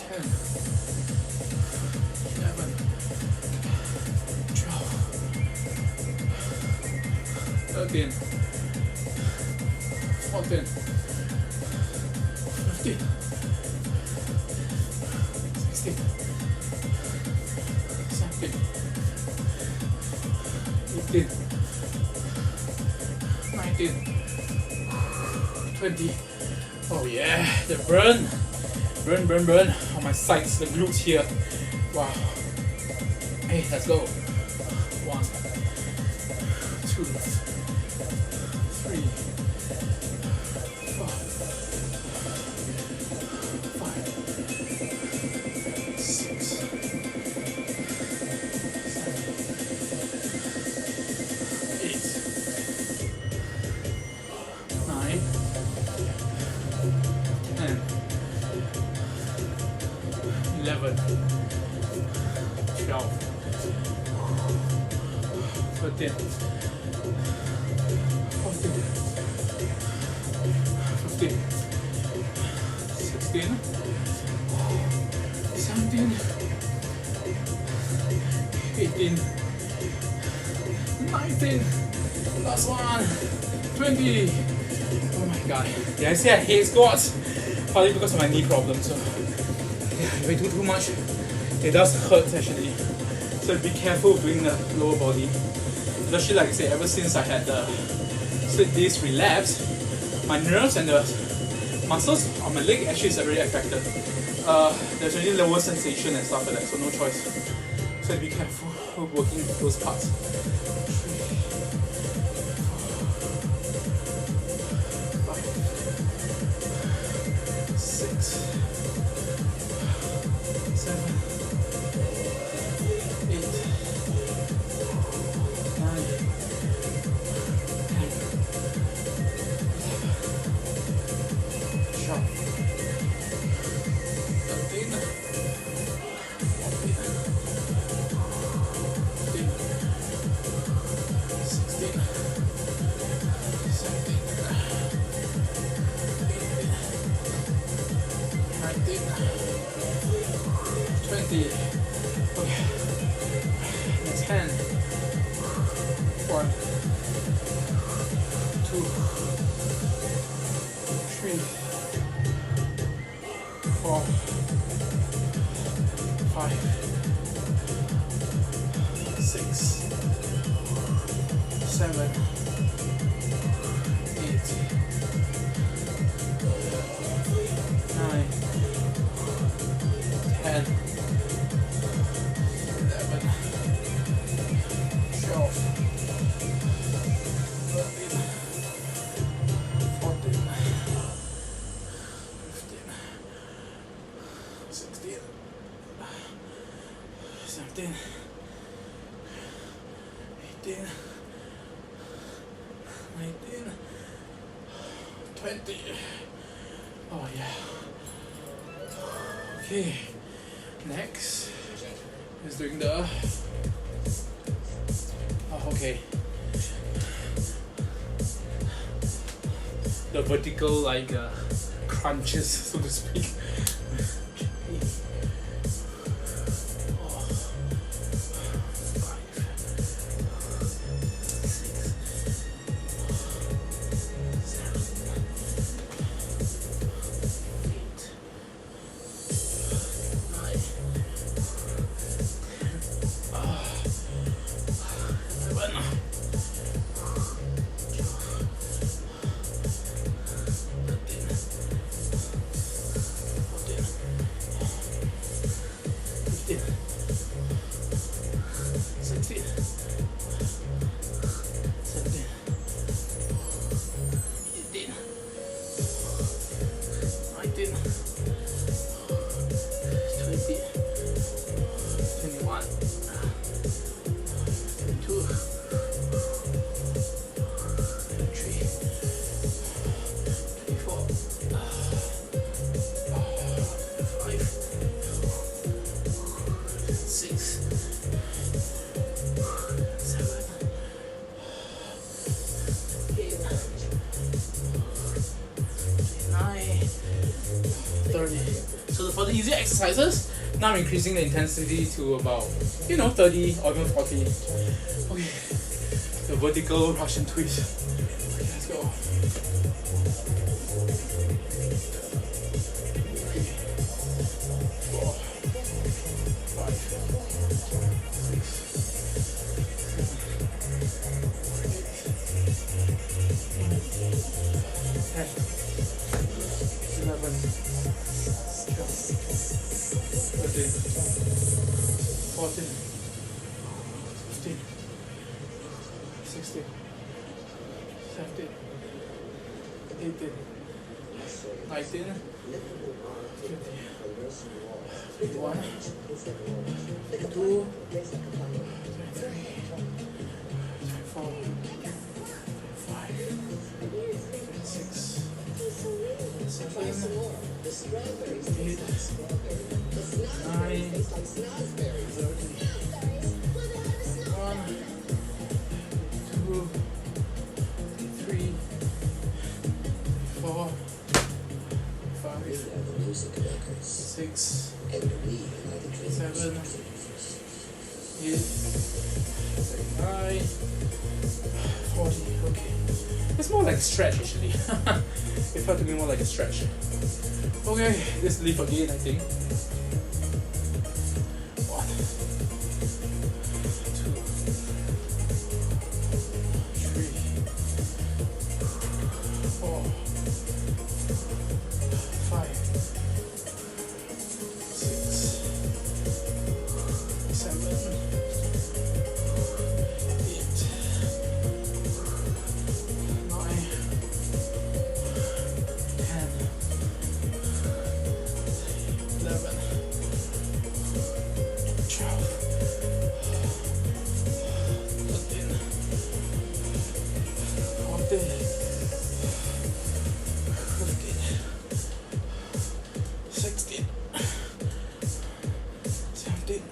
10, 11, 12, 13, 14, 20. Oh yeah, the burn on my sides, the glutes here. Wow. Hey, let's go. 1, 2, 3, 4, 5, 6, 9, 10, 11, 12, 13, 14, 15, 16, 17, 18, 19, last one, 20. Oh my god. Yeah, I say I hate squats, partly because of my knee problem. So yeah, if I do too much, it does hurt actually. So be careful doing the lower body. Especially like I say, ever since I had the slip disc relapse, my nerves and the muscles on my leg actually is very affected. There's really lower sensation and stuff like that, so no choice. So be careful working those parts. 6, 7, 8, 9, 10, 12, 13, 14, 15, 16, 17, 19, 20. Okay. 10. 1, 2, 3, 4, 5, 6, 7, 8, 9, 10, 11, 12, 13, 14, 15, 16, 17, 18, 19, 20. Oh yeah. Okay, next is doing the the vertical like crunches, so to speak. 30. So for the easier exercises, now I'm increasing the intensity to about, 30 or even 40. Okay, the vertical Russian twist. Okay, let's go. 3, 4, 5, 6, 7, 8, 9, 10. 13, 14, 15, 16, 17, 18, 19, 20, 21, 22, 23, 24, 25, 26, 7, 8, 9, 30, 1, 2, 3, 4, 5, 6, 7, 8, 9, 40. Okay. It's more like a stretch actually. It felt to be more like a stretch. Okay, let's lift again, I think. 1, 2, 3, 4, 5, 6, 7, 8, 9, 10, 11, 12, 13, 14, 15, 16, 17,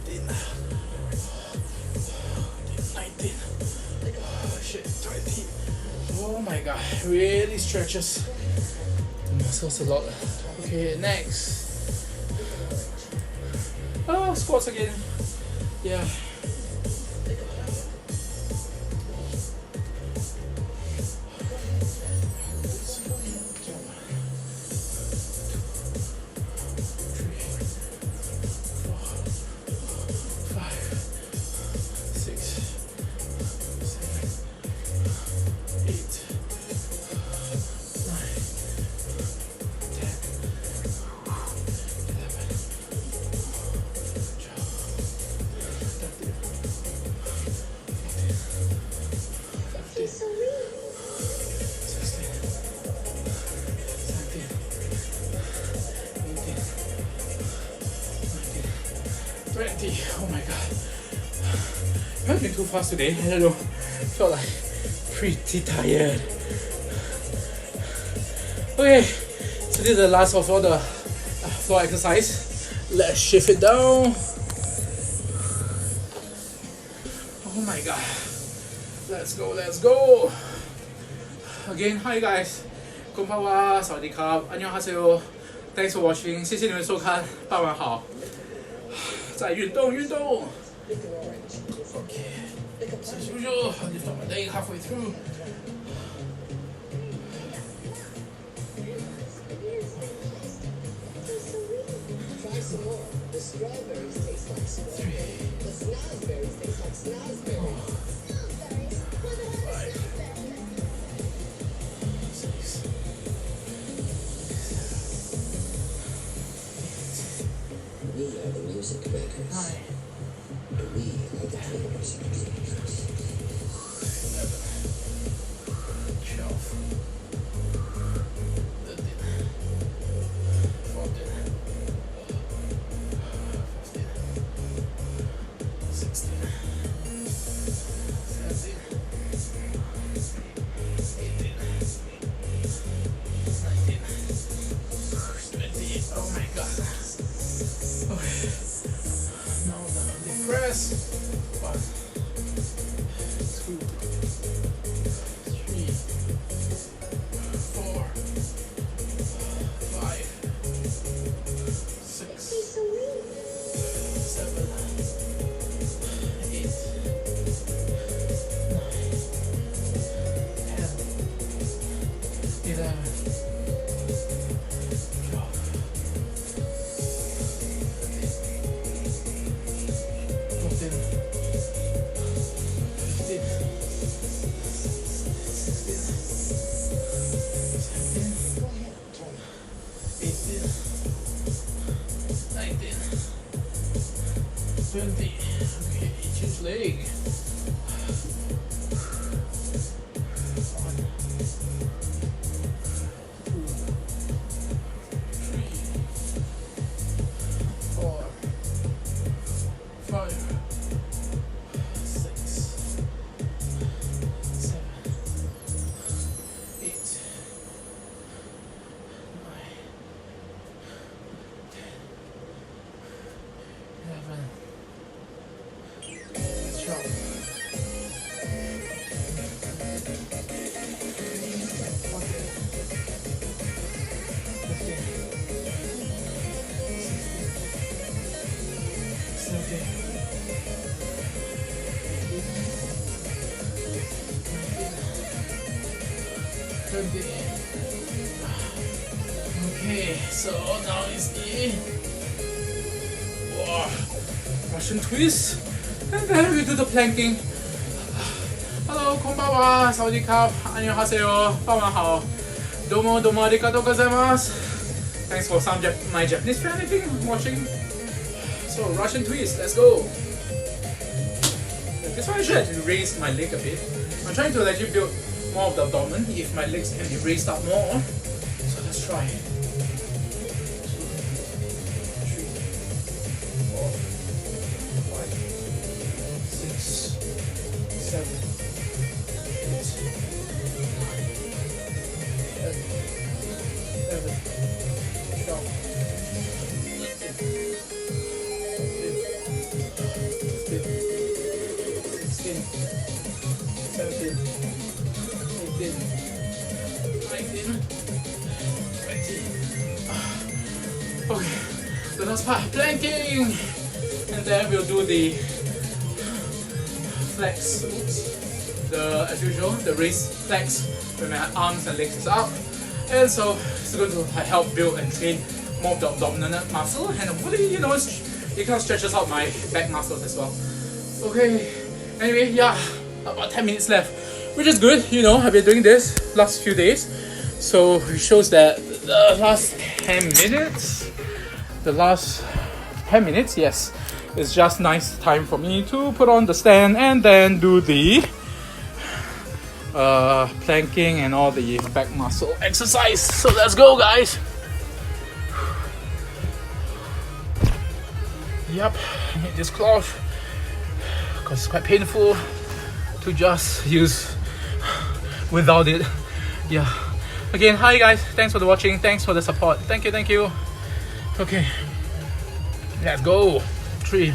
18, 19, shit, 20. Oh my god, really stretches the muscles a lot. Okay, next. Oh, squats again. Yeah. Oh my god. I've been too fast today. I don't know. Felt like pretty tired. Okay, so this is the last of all the floor exercise. Let's shift it down. Oh my god. Let's go, let's go. Again, hi guys. こんばんは，สวัสดีครับ，안녕하세요。Thanks for watching， 谢谢你们收看，傍晚好。在运动运动。Okay. As usual, I lift up my leg halfway through. Try some more. The strawberries taste like strawberries. The snozberries taste like snozberries. 5, 6, We are the music makers. 9, We are the players. 11, 12, 13, 14, 15, 16, 17, 18, 19, 20. Oh my god. Okay. Now the press. 1, 2, 3, 4, 5, 6, 7, 8, 9, 10, 11, 12, 14, 15, 16, 17, 18, 20. Okay, each leg. 1, 2, 3, 4, 5, 6, 7, 8, 9, 11, 12, 14, 15, 16, 17, 18, 20. Okay, so now is the Russian twist, and then we do the planking. Hello, konbanwa, sawadee-krap, annyeonghaseyo, hao. Domo domo arigatou gozaimasu. Thanks for some my Japanese fan I think watching. So Russian twist, let's go. This one I should actually raise my leg a bit. I'm trying to actually build more of the abdomen if my legs can be raised up more. So let's try. 2, 3, 4, 5, 6, 7, 8, 9, 10, 11, 12, 16, 17, 18, 19, 20. Okay, so that's part planking, and then we'll do the flex. As usual, the raised flex when my arms and legs is up, and so it's going to help build and train more of the abdominal muscle, and hopefully, it kind of stretches out my back muscles as well. Okay, anyway, yeah, about 10 minutes left, which is good. I've been doing this last few days, so it shows that the last 10 minutes, yes, it's just nice time for me to put on the stand and then do the planking and all the back muscle exercise. So let's go, guys. Yep, I need this cloth because it's quite painful to just use without it. Yeah. Again, hi guys, thanks for watching, thanks for the support. Thank you. Okay, let's go. 3,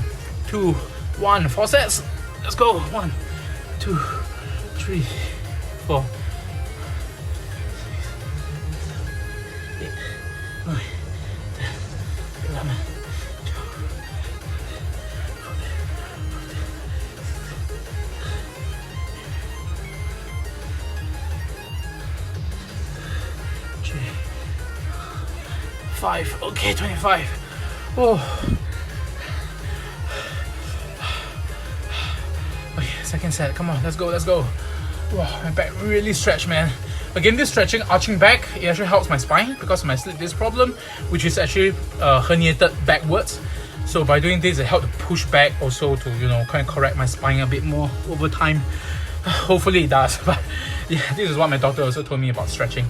2, 1, 4 sets. Let's go. 1, 2, 3, 4, 6, 7, 8, 9, 10, 11, 5. Okay, 25. Oh. Okay, second set. Come on, let's go. Wow, my back really stretched, man. Again, this stretching, arching back, it actually helps my spine because of my slip disc problem, which is actually herniated backwards. So by doing this, it helped to push back also to kind of correct my spine a bit more over time. Hopefully it does. But yeah, this is what my doctor also told me about stretching.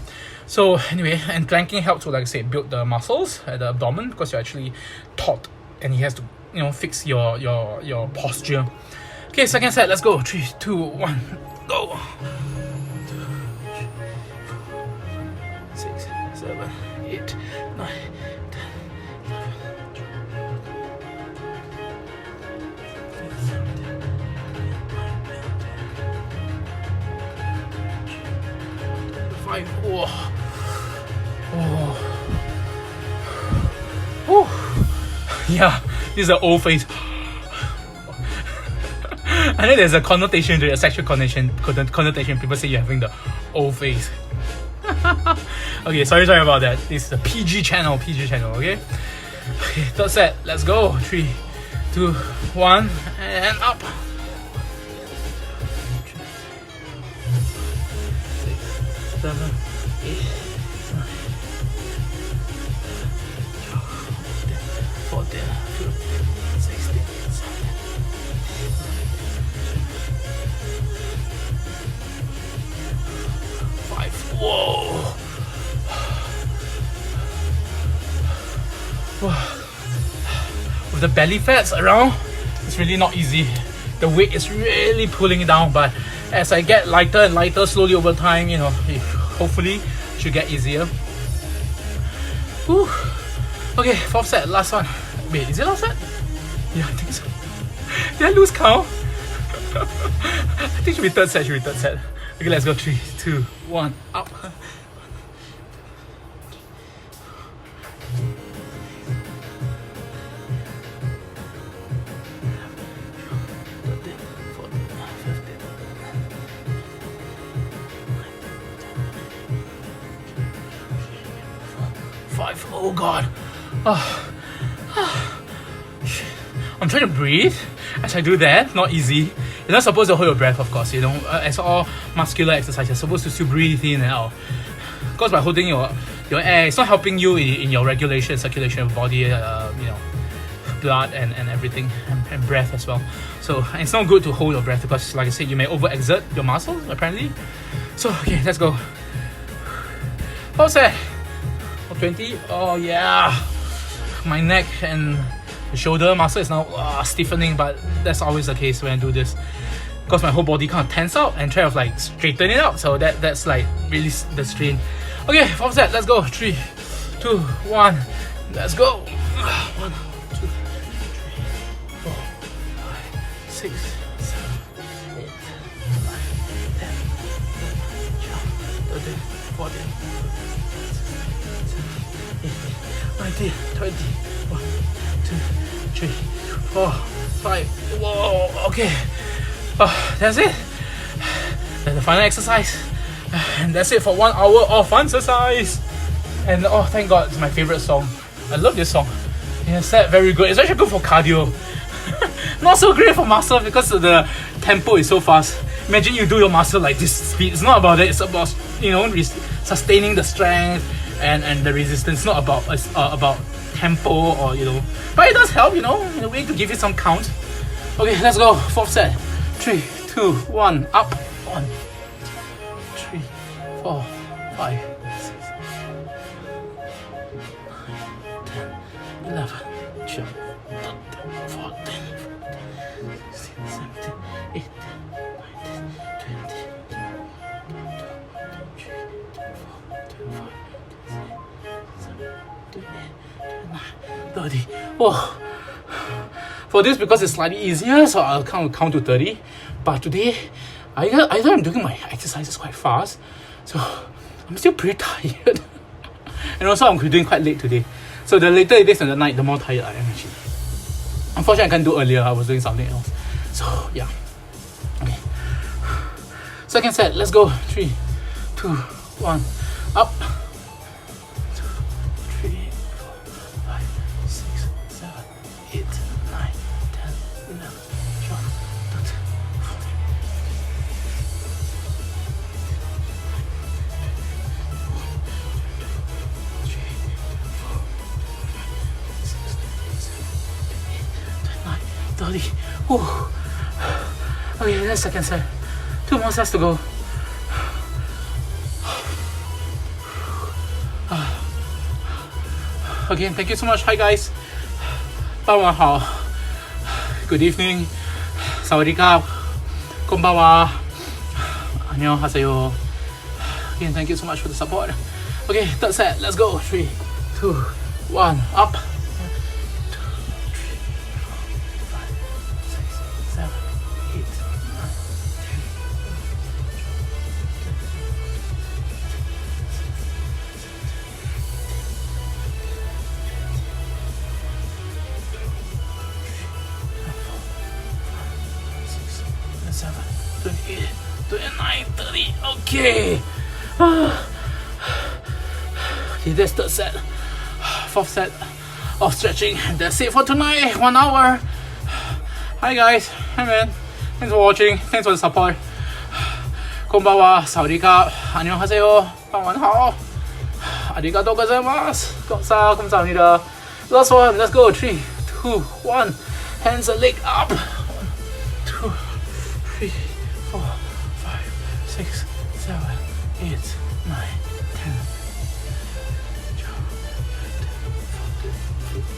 So anyway, and planking helps to, like I said, build the muscles at the abdomen because you're actually taut, and he has to fix your posture. Okay, second set. Let's go. 3, 2, 1, go. 6, 7, 8, 9, 10, 11, 5. Oh. Yeah, this is an old face. I think there's a connotation to it, a sexual connotation. People say you're having the old face. Okay, sorry about that. This is a PG channel, okay? Okay, third set, let's go. 3, 2, 1, and up. 6, 7, 8, 9, 12, 14, 15, 16, 17, With the belly fats around, it's really not easy. The weight is really pulling it down, but as I get lighter and lighter slowly over time, you know, it hopefully should get easier. Whew. Okay, 4th set, last one. Wait, is it last set? Yeah, I think so. Did I lose count? I think it should be 3rd set, Okay, let's go. 3, 2, 1, up. Oh god. I'm trying to breathe as I do that. Not easy. You're not supposed to hold your breath, of course. You know, as all muscular exercise, you're supposed to still breathe in and out. Of course, by holding your air, it's not helping you in your regulation, circulation of body, you know, blood and everything, and breath as well. So it's not good to hold your breath because, like I said, you may overexert your muscles apparently. So okay, let's go. How's that? 20. Oh yeah, my neck and the shoulder muscle is now stiffening, but that's always the case when I do this because my whole body kind of tense out and try to like straighten it out. So that's like really the strain. Okay, 4th set, let's go. 3, 2, 1, let's go. 1, 2, 3, 4, 5, 6, 7, 8, 9, 10, 11, 12, 13, 14, 19, 20, 1, 2, 3, 4, 5. Whoa, okay. That's it. That's the final exercise. And that's it for 1 hour of FUN-xercise. And oh, thank God, it's my favorite song. I love this song. It's very good. It's actually good for cardio. Not so great for muscle because the tempo is so fast. Imagine you do your muscle like this speed. It's not about it. It's about, you know, sustaining the strength and the resistance. It's not about tempo or, you know, but it does help, you know, in a way to give you some count. Okay, let's go. 4th set. 3, 2, 1, up. 1, 3, 4, 5, 6, 10, 11, 12, 13, 14, 16, 17, 18, 19, 20, 30. Oh, for this, because it's slightly easier, so I'll count to 30. But today, either I'm doing my exercises quite fast, so I'm still pretty tired. And also I'm doing quite late today. So the later it is in the night, the more tired I am actually. Unfortunately, I can't do earlier. I was doing something else. So yeah. Okay. 2nd set. Let's go. 3, 2, 1. Up. 2, 3, 4, 5, 6, 7, 8, 9, 10, 11, 12, 13, 14. 3, 4, 5, 6, 7, 8, 9, 30. Whew. Okay, that's 2nd set. 2 more sets to go. Again, thank you so much. Hi guys. 傍晚好. Good evening. Sawadee Konbanwa. Annyeonghaseyo. Again, thank you so much for the support. Okay, 3rd set. Let's go. 3, 2, 1. Up. 1, 2, 3, 4, 5, 6, 7, 8, 9, 10. 7, 28, 29, 30. Okay. Okay, that's 3rd set. 4th set of stretching. That's it for tonight. 1 hour. Hi guys. Hi man. Thanks for watching. Thanks for the support. Konbanwa. Sawadee ka. Annyeonghaseyo. 傍晚好. Arigatou gozaimasu. 감사합니다. Last one. Let's go. 3, 2, 1. Hands and leg up. 1, 2, 3, 4, 5, 6, 7, 8, 9, 10, 12, 13, 14, 15.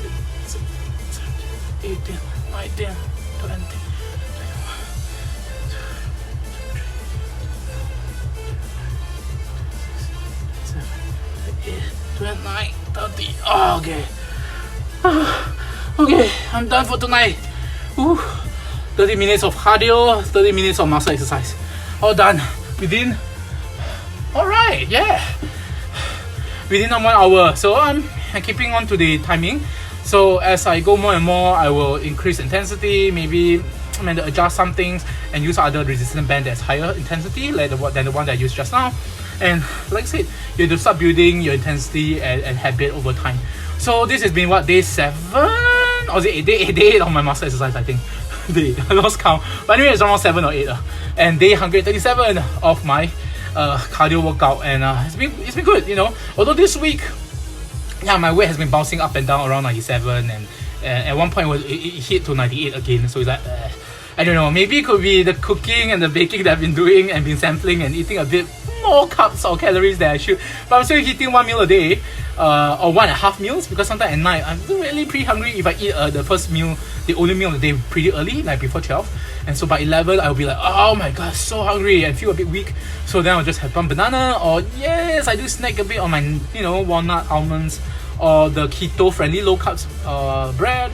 9:30. Oh, okay. Okay, I'm done for tonight. Whew. 30 minutes of cardio, 30 minutes of muscle exercise. All done within. Alright, yeah. Within 1 hour. So I'm keeping on to the timing. So as I go more and more, I will increase intensity, maybe adjust some things and use other resistance band that's higher intensity than the one that I used just now. And like I said, you have to start building your intensity and habit over time. So this has been what, day 7? Or is it day 8 of my muscle exercise, I think. I lost count. But anyway, it's around 7 or 8. And day 137 of my cardio workout. And it's been good, you know. Although this week, yeah, my weight has been bouncing up and down around 97. And at one point, it hit to 98 again. So it's like, I don't know. Maybe it could be the cooking and the baking that I've been doing and been sampling and eating a bit more carbs or calories than I should. But I'm still eating 1 meal a day. Or 1.5 meals, because sometimes at night I'm really pretty hungry if I eat the first meal, the only meal of the day, pretty early, like before 12. And so by 11 I'll be like, oh my god, so hungry and feel a bit weak. So then I'll just have one banana, or yes, I do snack a bit on my, you know, walnut, almonds, or the keto friendly low carbs bread,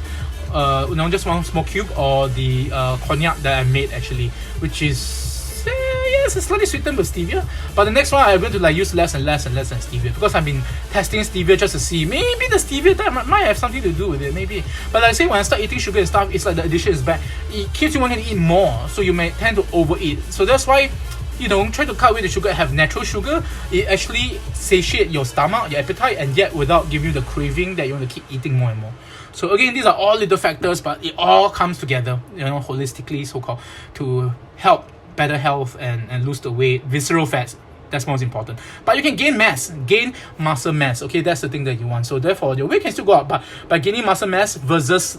you know, just one small cube, or the cognac that I made actually, which is yes, it's slightly sweetened with stevia. But the next one I'm going to like use less and less stevia, because I've been testing stevia just to see maybe the stevia that might have something to do with it, maybe. But like I say, when I start eating sugar and stuff, it's like the addiction is bad. It keeps you wanting to eat more, so you may tend to overeat. So that's why, you know, try to cut away the sugar, have natural sugar. It actually satiates your stomach, your appetite, and yet without giving you the craving that you want to keep eating more and more. So again, these are all little factors, but it all comes together, you know, holistically, so-called, to help better health and lose the weight, visceral fats. That's most important. But you can gain mass, gain muscle mass. Okay, that's the thing that you want. So therefore, your weight can still go up, but by gaining muscle mass versus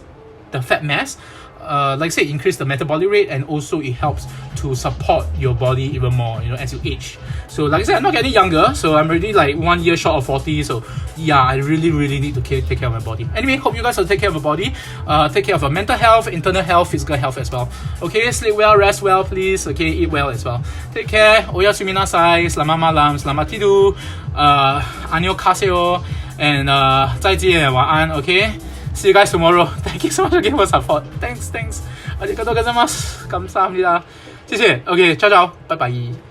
the fat mass, like I say, increase the metabolic rate, and also it helps to support your body even more, you know, as you age. So like I said, I'm not getting younger, so I'm already like 1 year short of 40. So yeah, I really need to take care of my body. Anyway, hope you guys will take care of your body, take care of your mental health, internal health, physical health as well. Okay, sleep well, rest well, please. Okay, eat well as well. Take care. Oyasumi nasai. Selamat malam. Selamat tidur. Annyeonghaseyo. And 再见晚安. Okay. See you guys tomorrow. Thank you so much again for support. Thanks. ありがとうございます。감사합니다. 谢谢. Okay, ciao. Bye bye.